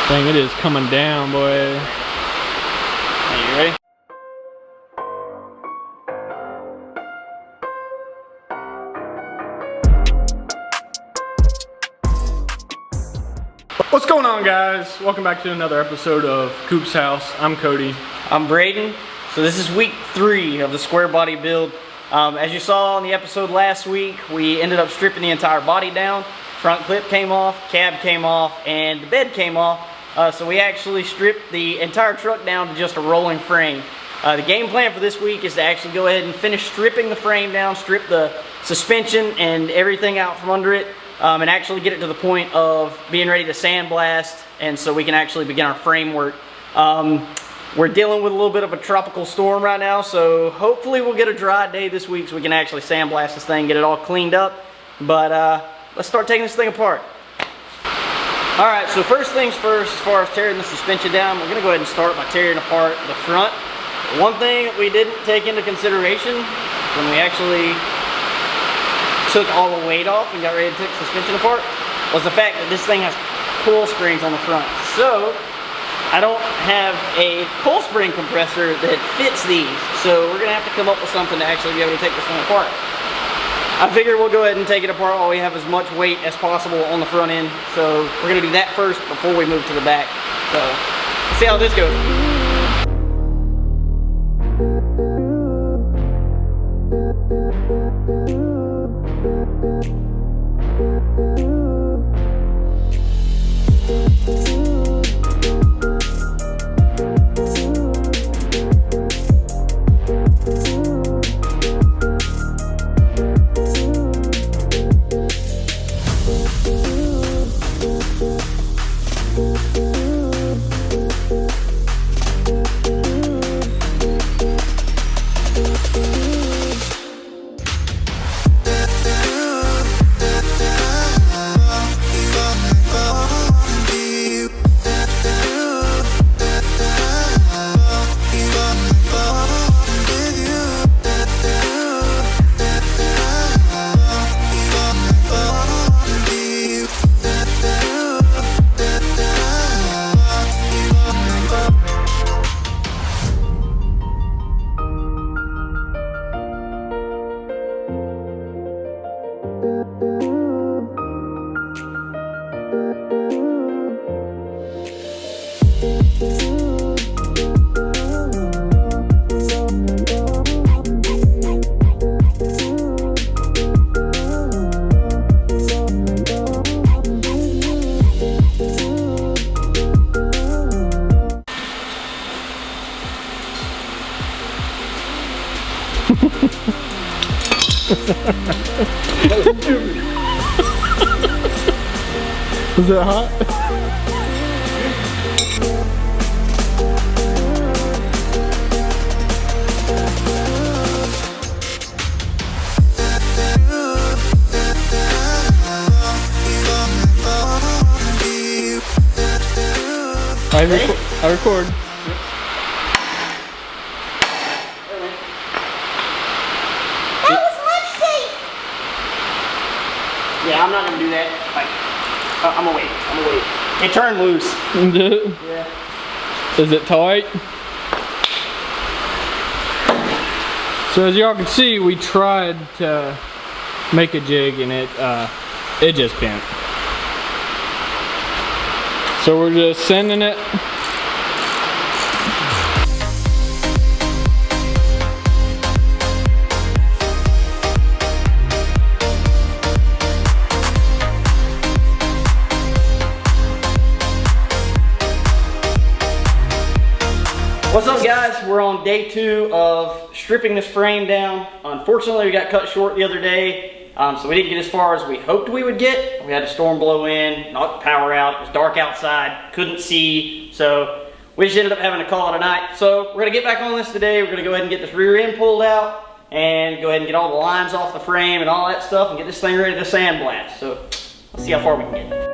Dang, it is coming down, boy. Are you ready? What's going on, guys? Welcome back to another episode of Coop's House. I'm Cody. I'm Braden. So this is week 3 of the Squarebody build. As you saw in the episode last week, we ended up stripping the entire body down. Front clip came off, cab came off, and the bed came off. So we actually stripped the entire truck down to just a rolling frame. The game plan for this week is to actually go ahead and finish stripping the frame down, strip the suspension and everything out from under it, and actually get it to the point of being ready to sandblast, and so we can actually begin our framework. We're dealing with a little bit of a tropical storm right now, so hopefully we'll get a dry day this week so we can actually sandblast this thing, get it all cleaned up. But let's start taking this thing apart. Alright, so first things first, as far as tearing the suspension down, we're going to go ahead and start by tearing apart the front. One thing that we didn't take into consideration when we actually took all the weight off and got ready to take the suspension apart was the fact that this thing has coil springs on the front. So I don't have a coil spring compressor that fits these, so we're going to have to come up with something to actually be able to take this thing apart. I figure we'll go ahead and take it apart while we have as much weight as possible on the front end. So we're going to do that first before we move to the back. So let's see how this goes. Is it hot? I record. That was much safe. Yeah, I'm not going to do that. I'm gonna wait. It turned loose. Yeah. Is it tight? So as y'all can see, we tried to make a jig and it just bent. So we're just sending it. What's up, guys? We're on day 2 of stripping this frame down. Unfortunately, we got cut short the other day, so we didn't get as far as we hoped we would get. We had a storm blow in, knocked the power out, it was dark outside, couldn't see, so we just ended up having to call it a night. So we're gonna get back on this today. We're gonna go ahead and get this rear end pulled out and go ahead and get all the lines off the frame and all that stuff and get this thing ready to sandblast. So let's see how far we can get.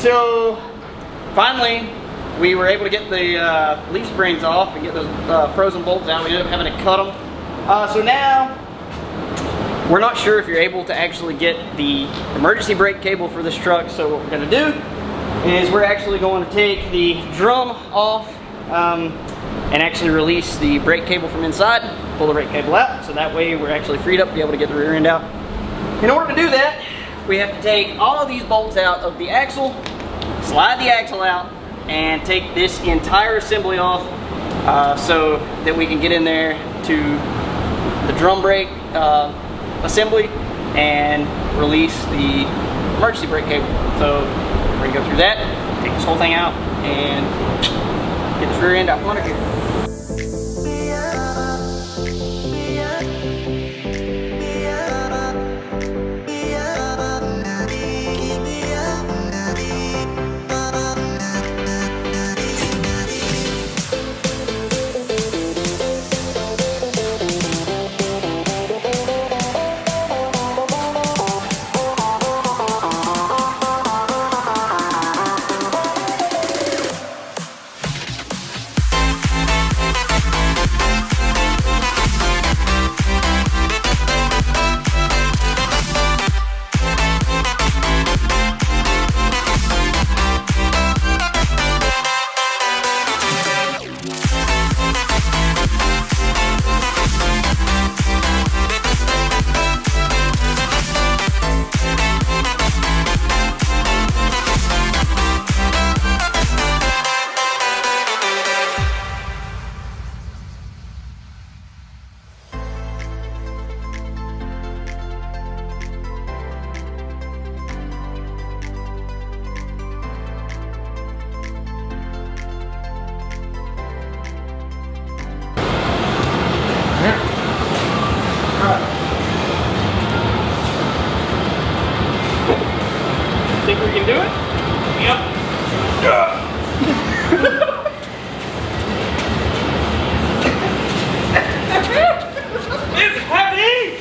So finally, we were able to get the leaf springs off and get those frozen bolts out. We ended up having to cut them. So now, we're not sure if you're able to actually get the emergency brake cable for this truck. So what we're gonna do is we're actually going to take the drum off and actually release the brake cable from inside, pull the brake cable out. So that way we're actually freed up to be able to get the rear end out. In order to do that, we have to take all of these bolts out of the axle, slide the axle out, and take this entire assembly off so that we can get in there to the drum brake assembly and release the emergency brake cable. So we're gonna go through that, take this whole thing out, and get this rear end out from under here. Think we can do it? Yep. It's heavy!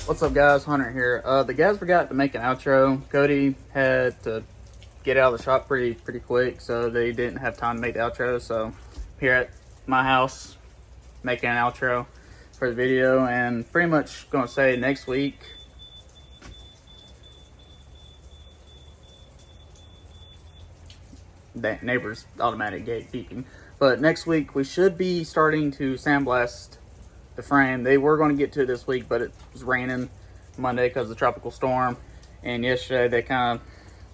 What's up guys, Hunter here. The guys forgot to make an outro. Cody had to get out of the shop pretty quick, so they didn't have time to make the outro. So here at my house, making an outro for the video, and pretty much gonna say next week, that neighbor's automatic gate beeping, but next week we should be starting to sandblast the frame. They were going to get to it this week, but it was raining Monday because of the tropical storm, and yesterday they kind of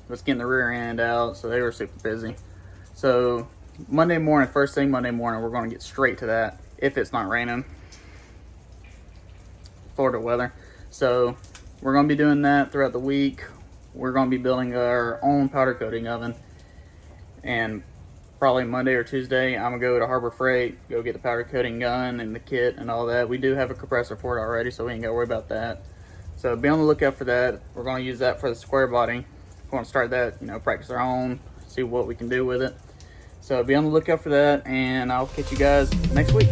was getting the rear end out, so they were super busy. So Monday morning, first thing Monday morning, we're going to get straight to that if it's not raining. Florida weather. So we're going to be doing that throughout the week. We're going to be building our own powder coating oven, and probably Monday or Tuesday, I'm gonna go to Harbor Freight, go get the powder coating gun and the kit and all that. We do have a compressor for it already, so we ain't gotta worry about that. So be on the lookout for that. We're gonna use that for the Squarebody. We're gonna start that, practice our own, see what we can do with it. So be on the lookout for that, and I'll catch you guys next week.